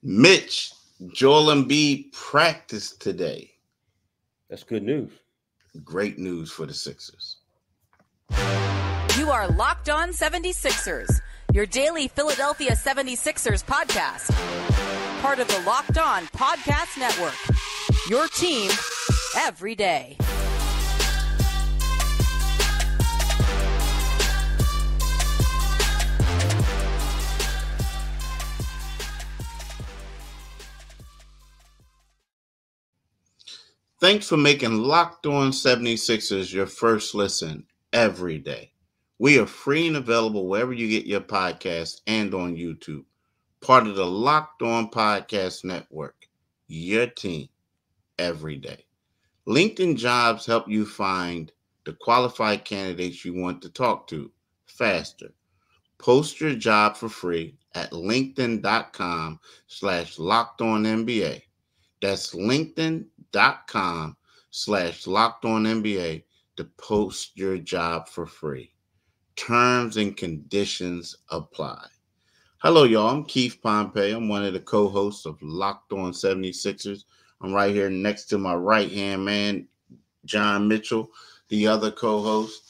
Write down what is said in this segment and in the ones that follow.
Mitch, Joel Embiid practiced today. That's good news. Great news for the Sixers. You are Locked On 76ers, your daily Philadelphia 76ers podcast. Part of the Locked On Podcast Network, your team every day. Thanks for making Locked On 76ers your first listen every day. We are free and available wherever you get your podcasts and on YouTube. Part of the Locked On Podcast Network, your team every day. LinkedIn Jobs help you find the qualified candidates you want to talk to faster. Post your job for free at linkedin.com/LockedOnNBA. That's linkedin.com/LockedOnNBA to post your job for free. Terms and conditions apply. Hello, y'all. I'm Keith Pompey. I'm one of the co-hosts of Locked On 76ers. I'm right here next to my right-hand man, John Mitchell, the other co-host.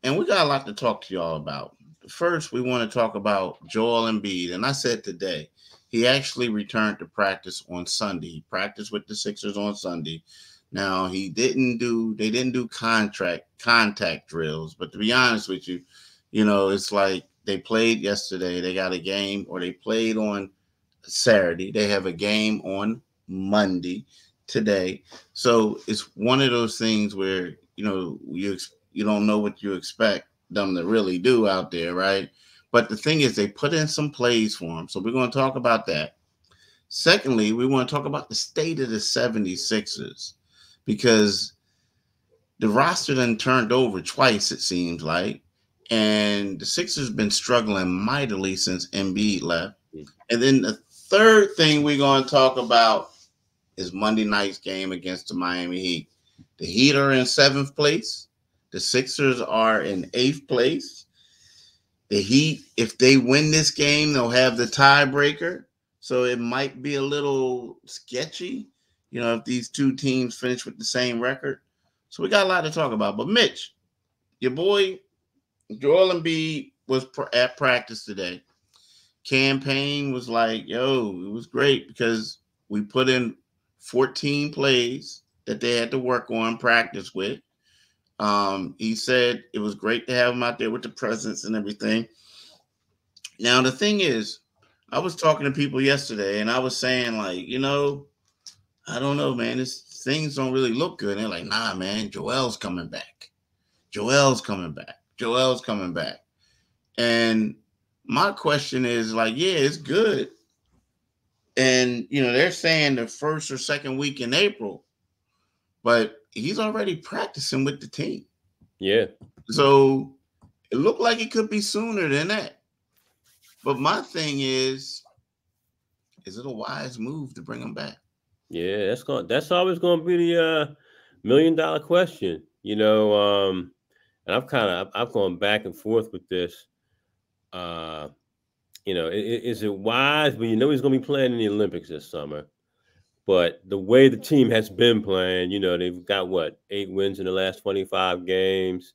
And we got a lot to talk to y'all about. First, we want to talk about Joel Embiid. And I said today, he actually returned to practice on Sunday. He practiced with the Sixers on Sunday. Now, they didn't do contact drills. But to be honest with you, it's like they played yesterday. They got a game, or they played on Saturday. They have a game on Monday today. So it's one of those things where, you don't know what you expect them to really do out there, right? But the thing is, they put in some plays for him. So we're going to talk about that. Secondly, we want to talk about the state of the 76ers, because the roster done turned over twice, it seems like. And the Sixers been struggling mightily since Embiid left. And then the third thing we're going to talk about is Monday night's game against the Miami Heat. The Heat are in 7th place. The Sixers are in 8th place. The Heat, if they win this game, they'll have the tiebreaker. So it might be a little sketchy, if these two teams finish with the same record. So we got a lot to talk about. But Mitch, your boy Joel Embiid was at practice today. Campaign was like, it was great because we put in 14 plays that they had to work on practice with. He said it was great to have him out there with the presence and everything. Now, the thing is, I was talking to people yesterday and I was saying, like, I don't know, man, things don't really look good. And they're like, nah, man, Joel's coming back. Joel's coming back. Joel's coming back. And my question is, like, yeah, it's good. And, they're saying the first or second week in April, but he's already practicing with the team. Yeah. So it looked like it could be sooner than that. But my thing is it a wise move to bring him back? Yeah, that's always going to be the $1 million question, and I've gone back and forth with this. Is it wise? But he's going to be playing in the Olympics this summer. But the way the team has been playing, they've got 8 wins in the last 25 games.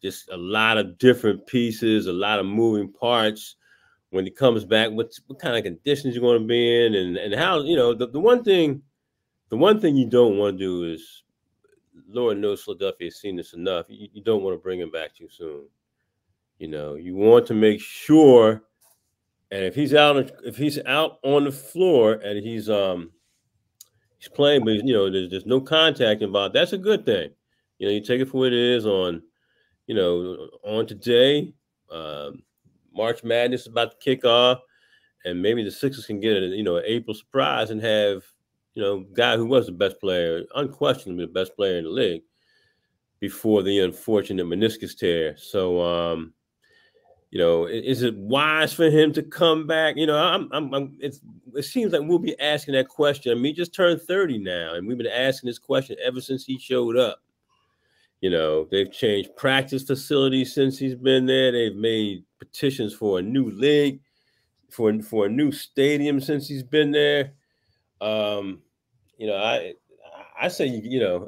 Just a lot of different pieces, a lot of moving parts. When he comes back, what kind of conditions you're going to be in, and how, the one thing you don't want to do is, Lord knows Philadelphia has seen this enough. You don't want to bring him back too soon. You want to make sure, and if he's out on the floor and he's playing, but there's no contact involved, that's a good thing. You take it for what it is on today. March Madness is about to kick off, and maybe the Sixers can get an April surprise and have guy who was the best player, unquestionably the best player in the league, before the unfortunate meniscus tear. So is it wise for him to come back? It seems like we'll be asking that question. I mean, he just turned 30 now, and we've been asking this question ever since he showed up. They've changed practice facilities since he's been there. They've made petitions for a new league. for a new stadium since he's been there. I say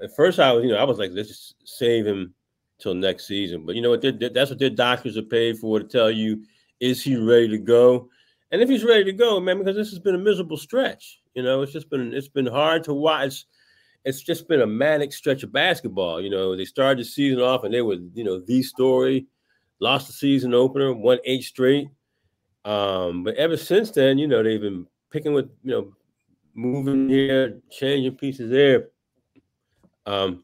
at first I was like, let's just save him till next season. But you know what? That's what their doctors are paid for, to tell you, is he ready to go? And if he's ready to go, man, because this has been a miserable stretch. It's been hard to watch. It's just been a manic stretch of basketball. They started the season off and they were, the story, lost the season opener, won 8 straight. But ever since then, they've been picking with, moving here, changing pieces there. But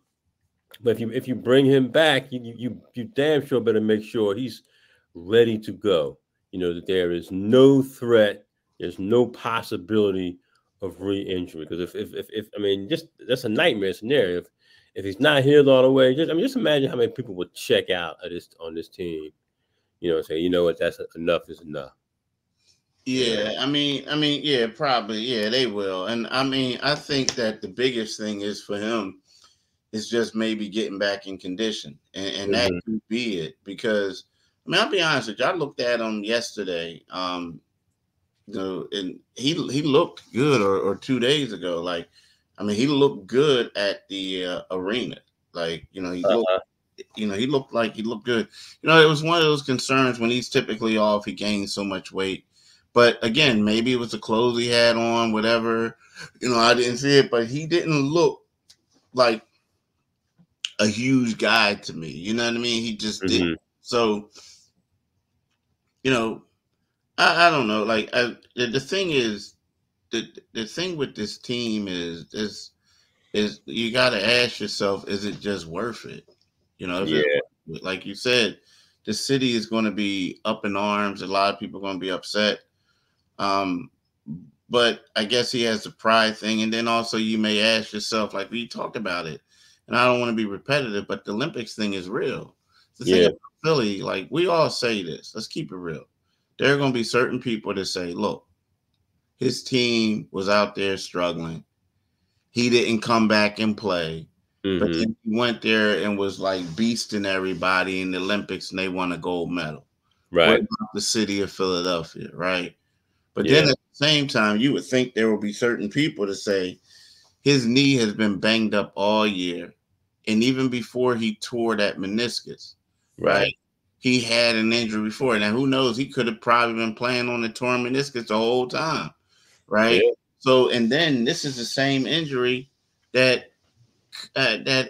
if you bring him back, you damn sure better make sure he's ready to go. That there is no threat, there's no possibility of re-injury. Because if that's a nightmare scenario. If he's not healed all the way, just imagine how many people would check out on this team. Say, you know what, that's enough is enough. Yeah, yeah, probably, yeah, they will. And I think that the biggest thing is for him is just maybe getting back in condition, and that could be it. Because I'll be honest with you, I looked at him yesterday, and he looked good, or 2 days ago. Like, he looked good at the arena. Like, he looked. He looked like he looked good. It was one of those concerns when he's typically off, he gains so much weight. But again, maybe it was the clothes he had on, whatever. I didn't see it, but he didn't look like a huge guy to me. You know what I mean? He just didn't. So, I don't know. Like, the thing is, the thing with this team is you got to ask yourself, is it just worth it? Like you said, the city is going to be up in arms. A lot of people are going to be upset. But I guess he has the pride thing. And then also you may ask yourself, like we talked about it, and I don't want to be repetitive, but the Olympics thing is real. The thing about Philly, like we all say this, let's keep it real. There are going to be certain people that say, look, his team was out there struggling. He didn't come back and play. But then he went there and was like beasting everybody in the Olympics, and they won a gold medal. Right. What about the city of Philadelphia, right? But then at the same time, you would think there will be certain people to say his knee has been banged up all year. And even before he tore that meniscus, right? He had an injury before. Now, who knows? He could have probably been playing on the torn meniscus the whole time, right? Yeah. So, and then this is the same injury that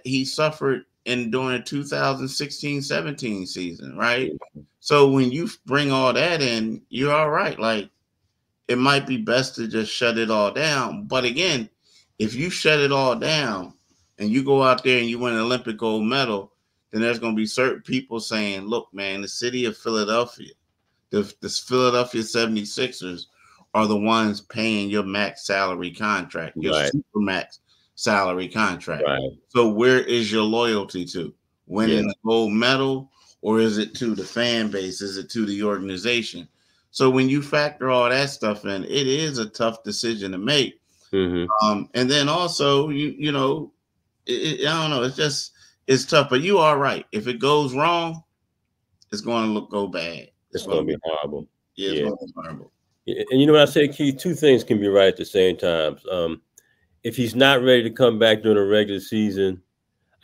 he suffered during the 2016-17 season, right? So when you bring all that in, you're all right. Like, it might be best to just shut it all down. But again, if you shut it all down and you go out there and you win an Olympic gold medal, then there's going to be certain people saying, look, man, the city of Philadelphia, the Philadelphia 76ers are the ones paying your max salary contract, your super max salary contract. Right. So where is your loyalty to? Winning the gold medal, or is it to the fan base? Is it to the organization? So when you factor all that stuff in, it is a tough decision to make. And then also, I don't know. It's tough, but you are right. If it goes wrong, it's going to go bad. It's going to be horrible. Yeah, it's going to be horrible. And you know what I say, Keith? 2 things can be right at the same time. If he's not ready to come back during the regular season,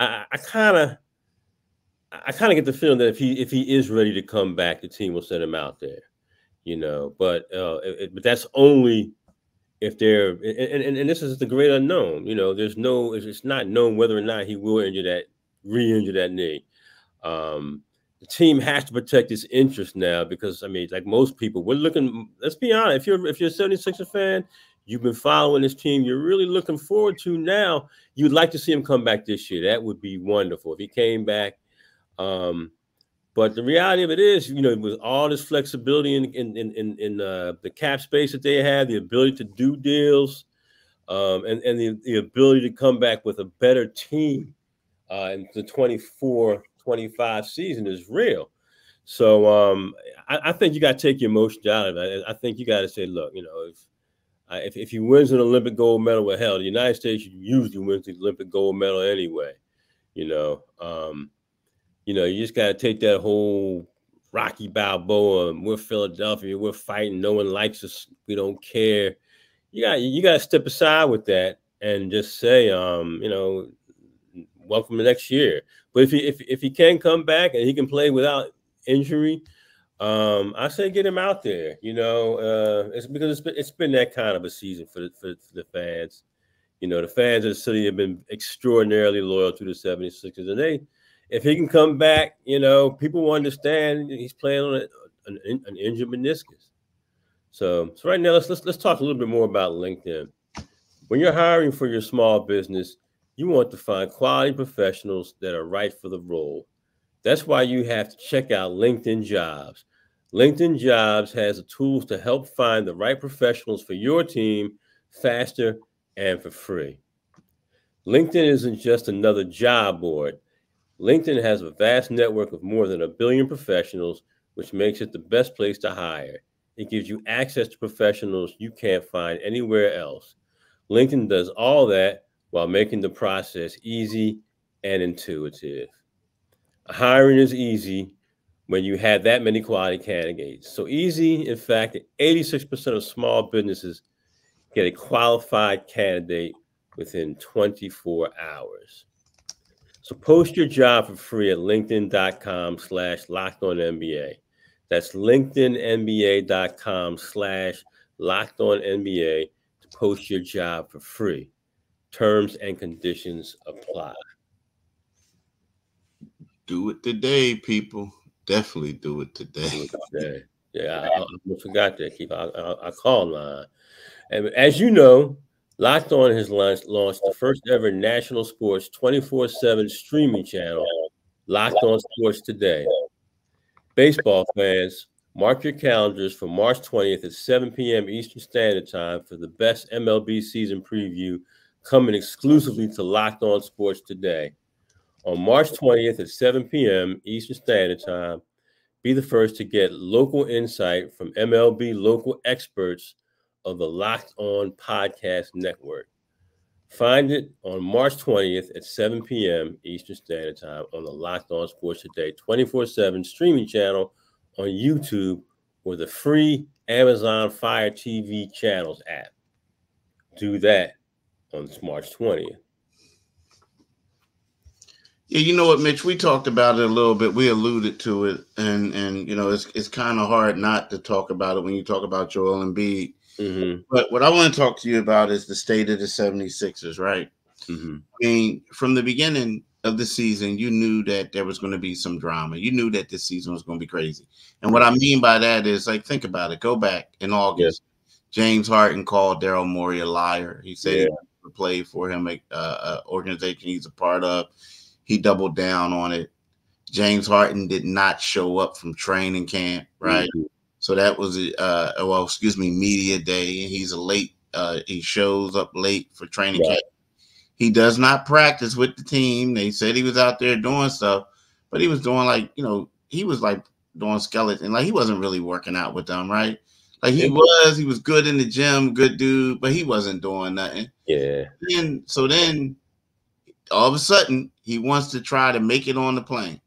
I kind of get the feeling that if he is ready to come back, the team will send him out there. But that's only if they're and this is the great unknown. It's not known whether or not he will re-injure that knee. The team has to protect its interest now because like most people, we're looking. Let's be honest. If you're a 76er fan, you've been following this team. You're really looking forward to now. You'd like to see him come back this year. That would be wonderful if he came back. But the reality of it is, with all this flexibility in the cap space that they have, the ability to do deals, and the ability to come back with a better team in the 24-25 season is real. So I think you got to take your emotions out of it. I think you got to say, look, if he wins an Olympic gold medal, well, hell, the United States usually wins the Olympic gold medal anyway. You just got to take that whole Rocky Balboa, we're Philadelphia, we're fighting, no one likes us, we don't care. You got to step aside with that and just say, welcome to next year. But if he can come back and he can play without injury, I say get him out there. It's because it's been that kind of a season for the fans. The fans of the city have been extraordinarily loyal to the 76ers, and if he can come back, people will understand he's playing on an injured meniscus. So right now, let's talk a little bit more about LinkedIn. When you're hiring for your small business, you want to find quality professionals that are right for the role. That's why you have to check out LinkedIn Jobs. LinkedIn Jobs has the tools to help find the right professionals for your team faster and for free. LinkedIn isn't just another job board. LinkedIn has a vast network of more than 1 billion professionals, which makes it the best place to hire. It gives you access to professionals you can't find anywhere else. LinkedIn does all that while making the process easy and intuitive. Hiring is easy when you have that many quality candidates. So easy, in fact, that 86% of small businesses get a qualified candidate within 24 hours. So post your job for free at linkedin.com/LockedOnNBA. That's linkedinNBA.com/LockedOnNBA to post your job for free. Terms and conditions apply. Do it today, people. Definitely do it today. Yeah, I forgot that, Keith. I call line. And as you know, Locked On has launched the first ever national sports 24/7 streaming channel, Locked On Sports Today. Baseball fans, mark your calendars for March 20th at 7 p.m. Eastern Standard Time for the best MLB season preview coming exclusively to Locked On Sports Today. On March 20th at 7 p.m. Eastern Standard Time, be the first to get local insight from MLB local experts of the Locked On Podcast Network. Find it on March 20th at 7 p.m. Eastern Standard Time on the Locked On Sports Today 24/7 streaming channel on YouTube or the free Amazon Fire TV channels app. Do that on March 20th. Yeah, you know what, Mitch? We talked about it a little bit. We alluded to it, and it's kind of hard not to talk about it when you talk about Joel Embiid. Mm-hmm. But what I want to talk to you about is the state of the 76ers, right? Mm-hmm. I mean, from the beginning of the season, you knew that there was going to be some drama. You knew that this season was going to be crazy. And what I mean by that is, like, think about it. Go back in August. Yeah. James Harden called Daryl Morey a liar. He said he never played for him, an organization he's a part of. He doubled down on it. James Harden did not show up from training camp, right? Mm-hmm. So that was media day. And he's he shows up late for training camp. He does not practice with the team. They said he was out there doing stuff, but he was doing he was doing skeleton. Like he wasn't really working out with them, right? Like he was good in the gym, good dude, but he wasn't doing nothing. Yeah. And so then all of a sudden he wants to try to make it on the plane.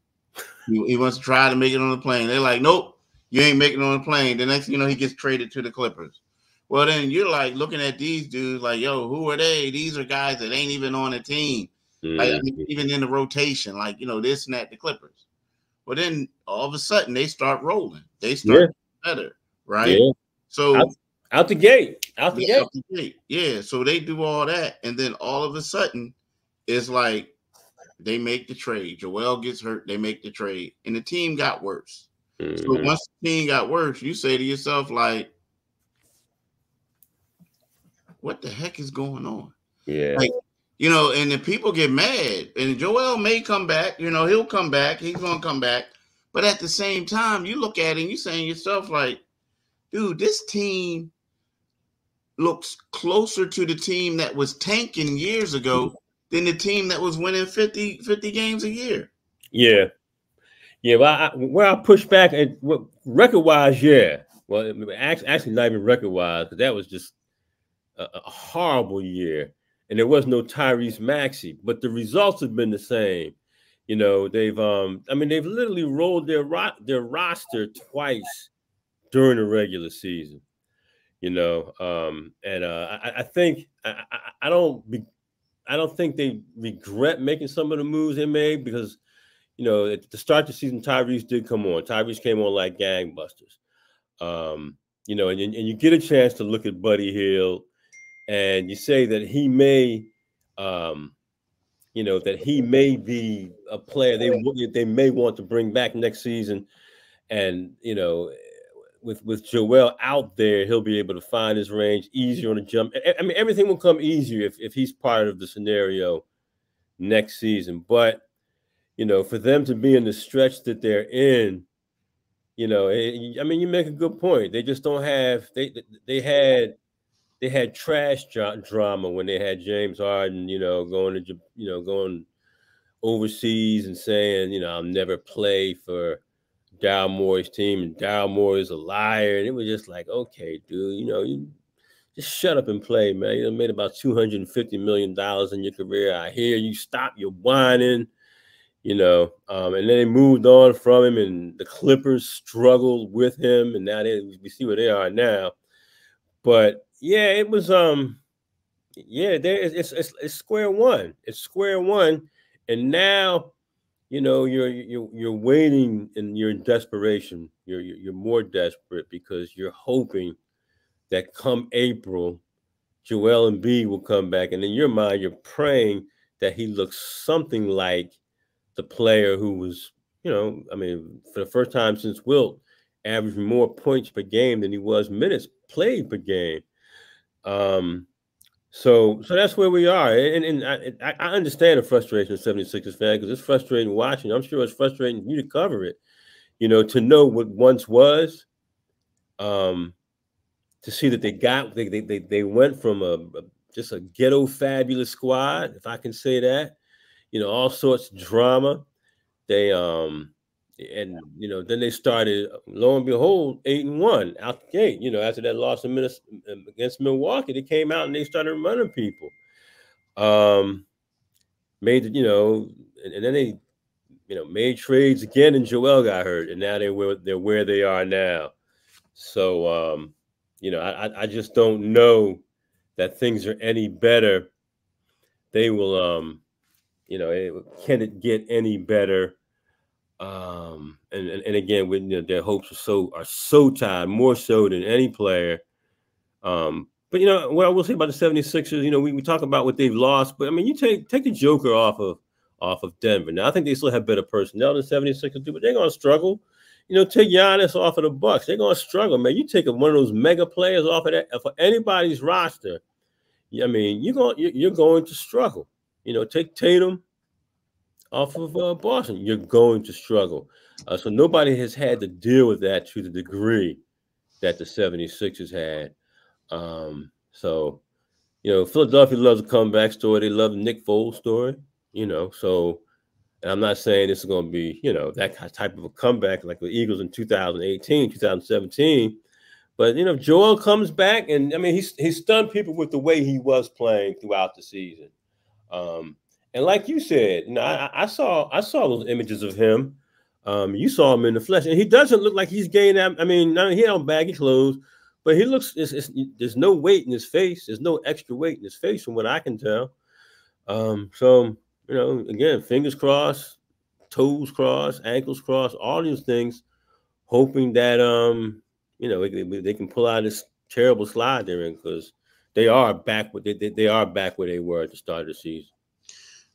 He wants to try to make it on the plane. They're like, nope, you ain't making it on the plane. The next thing you know, he gets traded to the Clippers. Well, then you're like looking at these dudes like, yo, who are they? These are guys that ain't even on the team. Mm-hmm. Like, I mean, even in the rotation, this and that, the Clippers. Well, then all of a sudden they start rolling. They start better, right? Yeah. So out the gate. Yeah. So they do all that. And then all of a sudden it's like they make the trade. Joel gets hurt. They make the trade. And the team got worse. Mm-hmm. So once the team got worse, you say to yourself, like, what the heck is going on? Yeah. And the people get mad. And Joel may come back. He'll come back. He's going to come back. But at the same time, you look at it and you're saying to yourself, like, dude, this team looks closer to the team that was tanking years ago than the team that was winning 50 games a year. Yeah. Yeah, well, where I push back at record-wise, yeah. Well, actually not even record-wise, because that was just a horrible year. And there was no Tyrese Maxey, but the results have been the same. You know, they've they've literally rolled their roster twice during the regular season. You know, I think I don't think they regret making some of the moves they made because, you know, at the start of the season, Tyrese did come on. Tyrese came on like gangbusters. You know, and you get a chance to look at Buddy Hield, and you say that he may, you know, that he may be a player they may want to bring back next season, and you know, with Joel out there, he'll be able to find his range easier on the jump. I mean, everything will come easier if he's part of the scenario next season. But you know, for them to be in the stretch that they're in, you know, I mean, you make a good point. They just don't have they had trash drama when they had James Harden, you know, going overseas and saying, you know, I'll never play for Daryl Morey's team, and Daryl Morey is a liar. And it was just like, okay, dude, you know, you just shut up and play, man. You made about $250 million in your career. I hear you. Stop your whining, you know. And then they moved on from him, and the Clippers struggled with him, and now we see where they are now. But yeah, it was yeah, it's square one. It's square one, and now, you know, you're waiting and you're in desperation. You're more desperate because you're hoping that come April, Joel Embiid will come back, and in your mind, you're praying that he looks something like the player who was, you know, I mean, for the first time since Wilt, averaging more points per game than he was minutes played per game. So that's where we are, and I understand the frustration of 76ers fan because it's frustrating watching. I'm sure it's frustrating for you to cover it, you know, to know what once was, to see that they went from just a ghetto fabulous squad, if I can say that, you know, all sorts of drama. They and you know, then they started, lo and behold, 8-1 out the gate. You know, after that loss against Milwaukee, they came out and they started running people. Made you know, and then they, you know, made trades again, and Joel got hurt, and now they're where they are now. So you know, I just don't know that things are any better. They will you know, can it get any better? And again, with, you know, their hopes are so tied, more so than any player. But you know what I will say about the 76ers, you know, we talk about what they've lost, but I mean, you take the Joker off of Denver. Now I think they still have better personnel than 76ers do, but they're gonna struggle. You know, take Giannis off of the Bucks, they're gonna struggle, man. You take one of those mega players off of that for anybody's roster, I mean, you're going to struggle. You know, take Tatum off of Boston, you're going to struggle. So nobody has had to deal with that to the degree that the 76ers had. So, you know, Philadelphia loves a comeback story. They love the Nick Foles story, you know. So, and I'm not saying this is going to be, you know, that type of a comeback like the Eagles in 2018, 2017. But, you know, if Joel comes back, and I mean, he stunned people with the way he was playing throughout the season. And like you said, you know, I saw those images of him. You saw him in the flesh, and he doesn't look like he's gained that. I mean, he don't baggy clothes, but he looks. There's no weight in his face. There's no extra weight in his face, from what I can tell. So you know, again, fingers crossed, toes crossed, ankles crossed, all these things, hoping that you know, they can pull out this terrible slide they're in, because they are back. They are back where they were at the start of the season.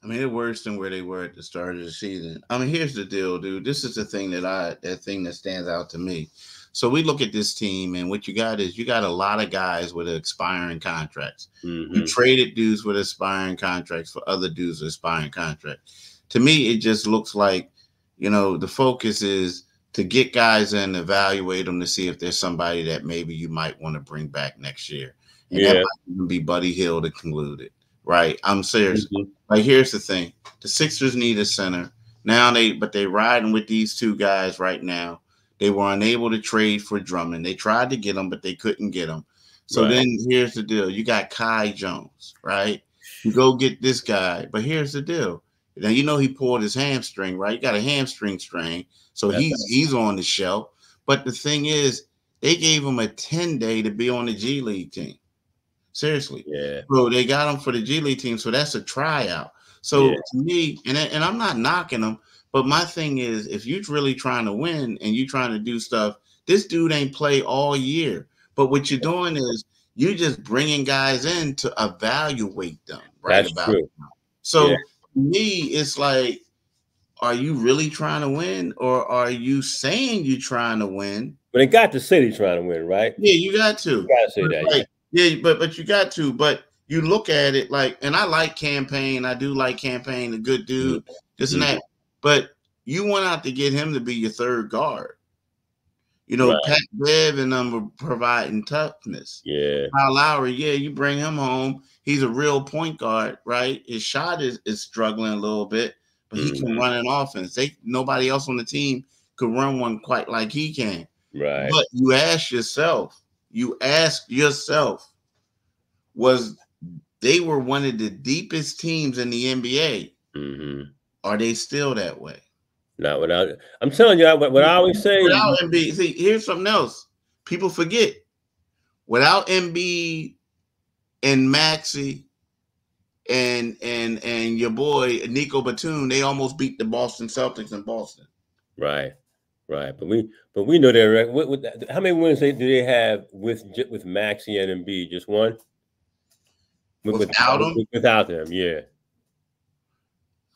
I mean, they're worse than where they were at the start of the season. I mean, here's the deal, dude. This is the thing that stands out to me. So we look at this team, and what you got is you got a lot of guys with expiring contracts. Mm-hmm. You traded dudes with expiring contracts for other dudes with expiring contracts. To me, it just looks like, you know, the focus is to get guys in, evaluate them to see if there's somebody that maybe you might want to bring back next year. And that might even be Buddy Hield included. Right. I'm serious. Mm-hmm. Like, here's the thing. The Sixers need a center. Now they're riding with these two guys right now. They were unable to trade for Drummond. They tried to get him, but they couldn't get him. So then here's the deal. You got Kai Jones, right? You go get this guy. But here's the deal. Now you know he pulled his hamstring, right? He got a hamstring strain, so he's on the shelf. But the thing is, they gave him a 10-day to be on the G League team. Seriously. Yeah. So they got him for the G League team. So that's a tryout. So to me, and I'm not knocking him, but my thing is, if you're really trying to win and you're trying to do stuff, this dude ain't play all year. But what you're doing is you're just bringing guys in to evaluate them, right? That's true. So to me, it's like, are you really trying to win, or are you saying you're trying to win? But they got to say they're trying to win, right? Yeah, you got to. You got to say that. Like, yeah, but you got to. But you look at it like, and I like Campaign. I do like Campaign, a good dude, this and that. But you went out to get him to be your third guard. You know, Pat Bev and them were providing toughness. Yeah. Kyle Lowry, you bring him home. He's a real point guard, right? His shot is struggling a little bit, but he can run an offense. Nobody else on the team could run one quite like he can. Right. But you ask yourself, was they were one of the deepest teams in the NBA. Are they still that way? Not without. I'm telling you, what I always say. Without Embiid, see, here's something else. People forget. Without Embiid and Maxey and your boy Nico Batum, they almost beat the Boston Celtics in Boston. Right. But we know their record. How many wins do they have with Maxey and Embiid? Just one. Without them, yeah.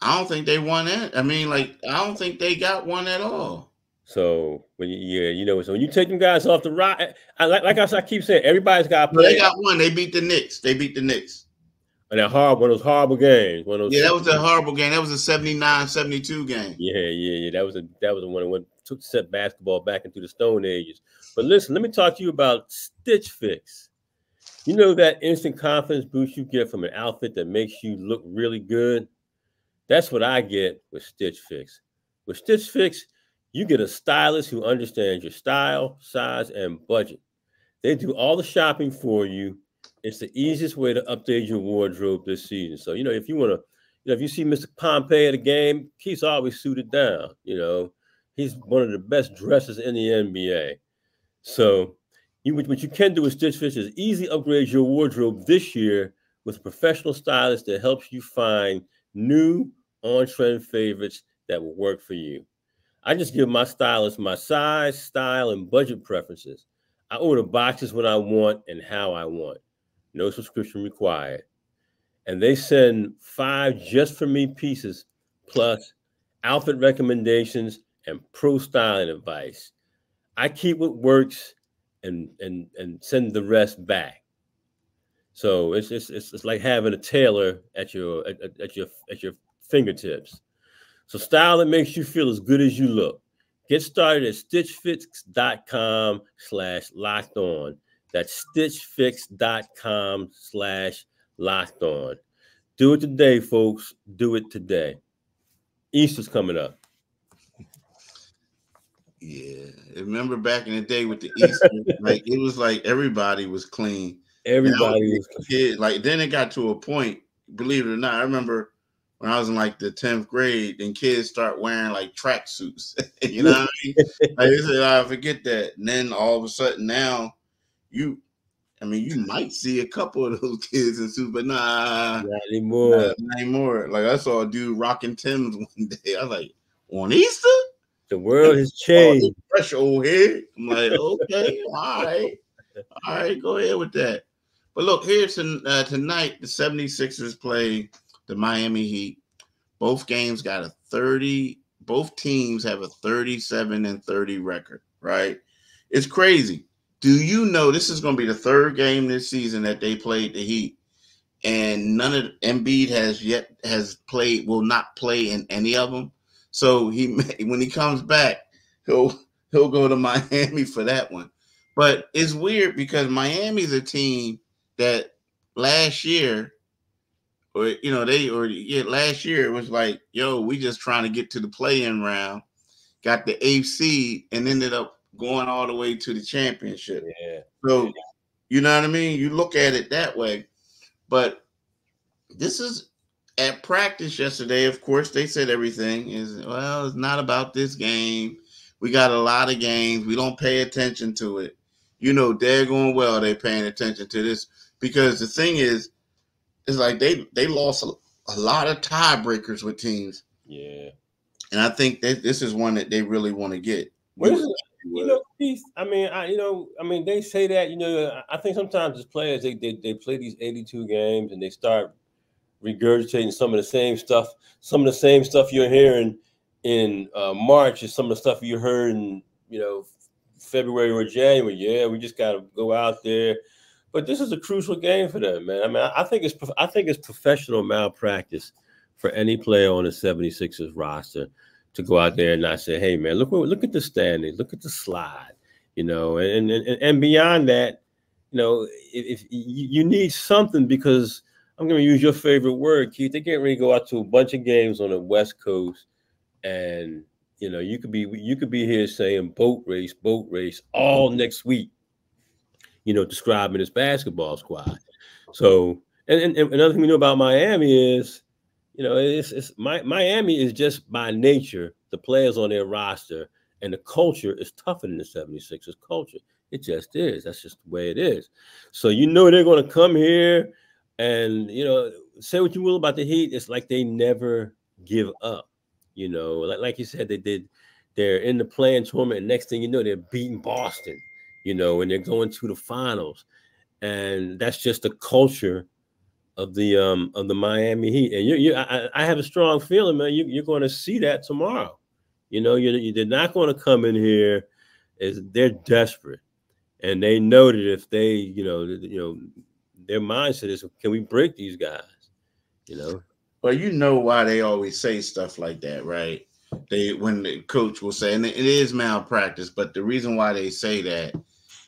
I don't think they won it. I mean, I don't think they got one at all. So when so when you take them guys off the rock, I keep saying, everybody's got to play. They got one. They beat the Knicks. And one of those horrible games. That was a horrible game. That was a 79-72 game. Yeah. That was the one that took set basketball back into the Stone Ages. But listen, let me talk to you about Stitch Fix. You know that instant confidence boost you get from an outfit that makes you look really good? That's what I get with Stitch Fix. With Stitch Fix, you get a stylist who understands your style, size, and budget. They do all the shopping for you. It's the easiest way to update your wardrobe this season. So, if you want to, if you see Mr. Pompey at a game, he's always suited down. He's one of the best dressers in the NBA. So, what you can do with Stitch Fix is easily upgrade your wardrobe this year with a professional stylist that helps you find new on-trend favorites that will work for you. I just give my stylist my size, style, and budget preferences. I order boxes when I want and how I want. No subscription required. And they send 5 just for me pieces, plus outfit recommendations and pro styling advice. I keep what works and send the rest back. So it's like having a tailor at your fingertips. So style that makes you feel as good as you look. Get started at stitchfix.com/lockedon. That's stitchfix.com/lockedon. Do it today, folks. Do it today. Easter's coming up. Yeah. Remember back in the day with the Easter, it was like everybody was clean. Everybody was clean. Then it got to a point, believe it or not, I remember when I was in the 10th grade, and kids start wearing tracksuits. You know what I mean? They said, I forget that. And then all of a sudden now, you might see a couple of those kids in suits, but not anymore. Not anymore. I saw a dude rocking Timbs one day. I was like, on Easter? The world has changed. Fresh old head. I'm like, okay, all right, go ahead with that. But look, here's tonight, the 76ers play the Miami Heat. Both teams have a 37-30 record, right? It's crazy. Do you know this is going to be the third game this season that they played the Heat, and none of Embiid will not play in any of them. So when he comes back, he'll go to Miami for that one. But it's weird because Miami's a team that last year, last year it was like, we just trying to get to the play-in round, got the 8th seed, and ended up going all the way to the championship. Yeah. So, you know what I mean? You look at it that way. But this is at practice yesterday, of course, they said everything is, well, it's not about this game. We got a lot of games. We don't pay attention to it. You know, they're going well. They're paying attention to this because the thing is, it's like they lost a lot of tiebreakers with teams. Yeah. And I think that this is one that they really want to get. Keith, I mean, they say that, I think sometimes as players, they play these 82 games and they start regurgitating some of the same stuff. Some of the same stuff you're hearing in March is some of the stuff you heard in, February or January. Yeah, we just got to go out there. But this is a crucial game for them, man. I mean, I think it's professional malpractice for any player on the 76ers roster to go out there and not say, hey, man, look at the standings, look at the slide, and beyond that, if you need something, because I'm going to use your favorite word, Keith. They can't really go out to a bunch of games on the West Coast, and you could be here saying boat race all next week, describing this basketball squad. So, and another thing we know about Miami is, Miami is just by nature, the players on their roster and the culture is tougher than the 76ers culture. It just is. That's just the way it is. So, they're going to come here and, say what you will about the Heat. It's like they never give up, like you said, they're in the play-in tournament. And next thing you know, they're beating Boston, and they're going to the finals. And that's just the culture of the Miami Heat. And I have a strong feeling, man, you're going to see that tomorrow. They're not going to come in here as they're desperate. And they know that if they, their mindset is, can we break these guys? Well, why they always say stuff like that, right? When the coach will say, and it is malpractice, but the reason why they say that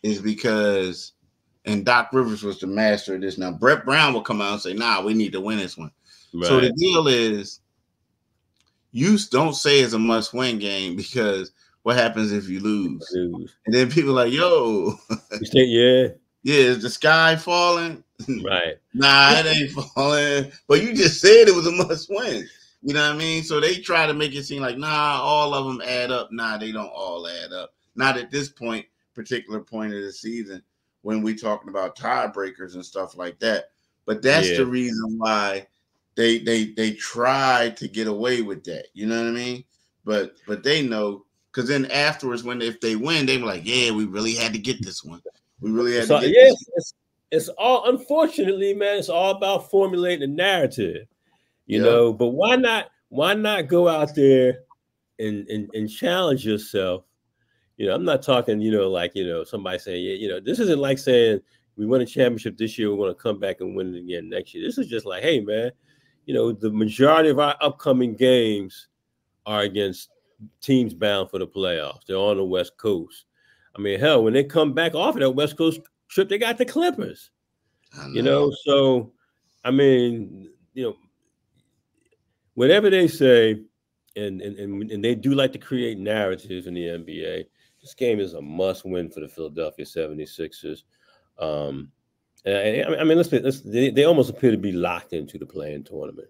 is because, and Doc Rivers was the master of this. Now, Brett Brown will come out and say, nah, we need to win this one. Right. So the deal is, you don't say it's a must-win game, because what happens if you lose? And then people are like, yo. Yeah, is the sky falling? Right. Nah, it ain't falling. But you just said it was a must-win. You know what I mean? So they try to make it seem like, nah, all of them add up. Nah, they don't all add up. Not at this particular point of the season, when we talking about tiebreakers and stuff like that. But that's the reason why they try to get away with that. You know what I mean? But they know, because then afterwards, if they win, they were like, yeah, we really had to get this one. We really had to get this one. It's all, unfortunately, man, it's all about formulating a narrative. But why not go out there and challenge yourself? I'm not talking, somebody saying, this isn't like saying we won a championship this year, we're going to come back and win it again next year. This is just like, hey, man, the majority of our upcoming games are against teams bound for the playoffs. They're on the West Coast. I mean, hell, when they come back off of that West Coast trip, they got the Clippers. So, I mean, whatever they say, and they do like to create narratives in the NBA, this game is a must-win for the Philadelphia 76ers. I mean, they almost appear to be locked into the play-in tournament.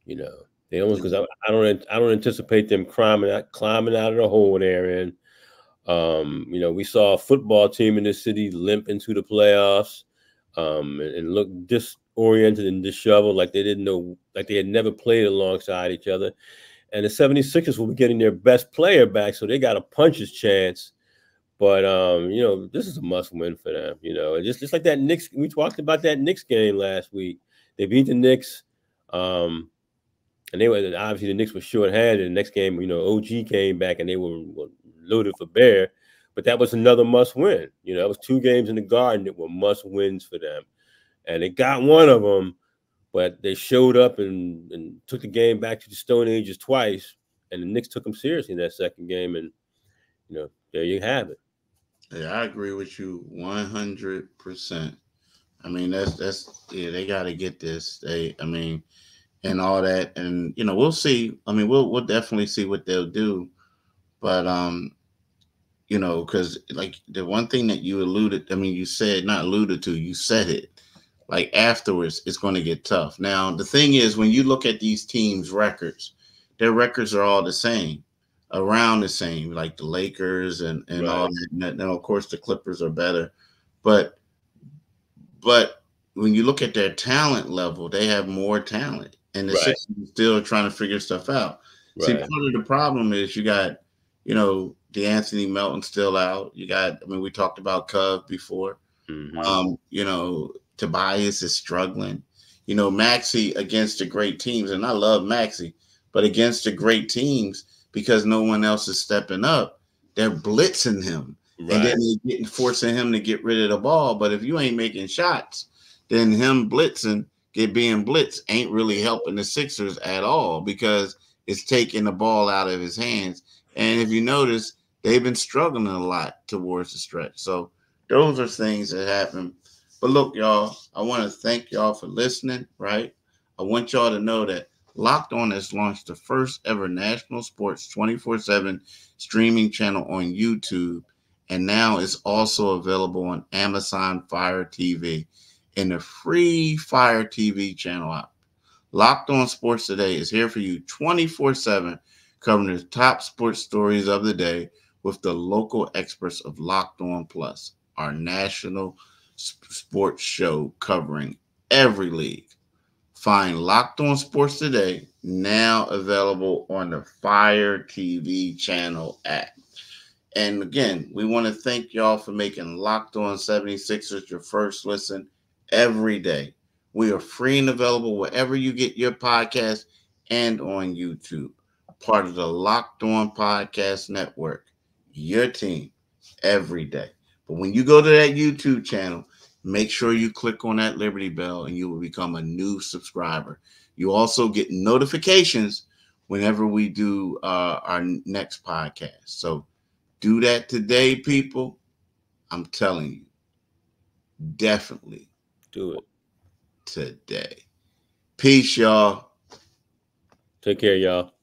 They almost, because I don't anticipate them climbing out of the hole they're in. We saw a football team in this city limp into the playoffs, and look disoriented and disheveled, like they didn't know, like they had never played alongside each other. And the 76ers will be getting their best player back, so they got a puncher's chance. But this is a must-win for them. And just like that Knicks, we talked about that Knicks game last week. They beat the Knicks, and they were, obviously the Knicks were short-handed. The next game, OG came back and they were loaded for bear. But that was another must-win. It was 2 games in the Garden that were must-wins for them, and they got one of them. But they showed up and took the game back to the Stone Ages twice, and the Knicks took them seriously in that second game. And there you have it. Yeah, I agree with you 100%. I mean, that's they got to get this. And all that, and we'll see. I mean, we'll definitely see what they'll do. But because like the one thing that you alluded, you said, not alluded to, you said it. like afterwards, it's going to get tough. Now, the thing is, when you look at these teams' records, their records are all the same, around the same, like the Lakers and all Right. that. Now, of course, the Clippers are better, but but when you look at their talent level, they have more talent, and the Right. Sixers are still trying to figure stuff out. See, Right. part of the problem is you got, DeAnthony Melton still out. You got, I mean, we talked about Cove before. Mm-hmm. Tobias is struggling. Maxi against the great teams, and I love Maxi, but against the great teams, because no one else is stepping up, they're blitzing him, and Right. then they're forcing him to get rid of the ball. But if you ain't making shots, then him being blitzed ain't really helping the Sixers at all, because it's taking the ball out of his hands. And if you notice, they've been struggling a lot towards the stretch. So those are things that happen. But look, y'all, I want to thank y'all for listening, right? I want y'all to know that Locked On has launched the first ever national sports 24/7 streaming channel on YouTube, and now it's also available on Amazon Fire TV in the free Fire TV channel app. Locked On Sports Today is here for you 24/7, covering the top sports stories of the day with the local experts of Locked On Plus, our national sports show covering every league. Find Locked On Sports Today, now available on the Fire TV channel app. And again, we want to thank y'all for making Locked On 76ers your first listen every day. We are free and available wherever you get your podcast and on YouTube. Part of the Locked On Podcast Network, your team every day. But when you go to that YouTube channel, make sure you click on that Liberty Bell and you will become a new subscriber. You also get notifications whenever we do our next podcast. So do that today, people. I'm telling you, definitely Do it. today. Peace, y'all. Take care, y'all.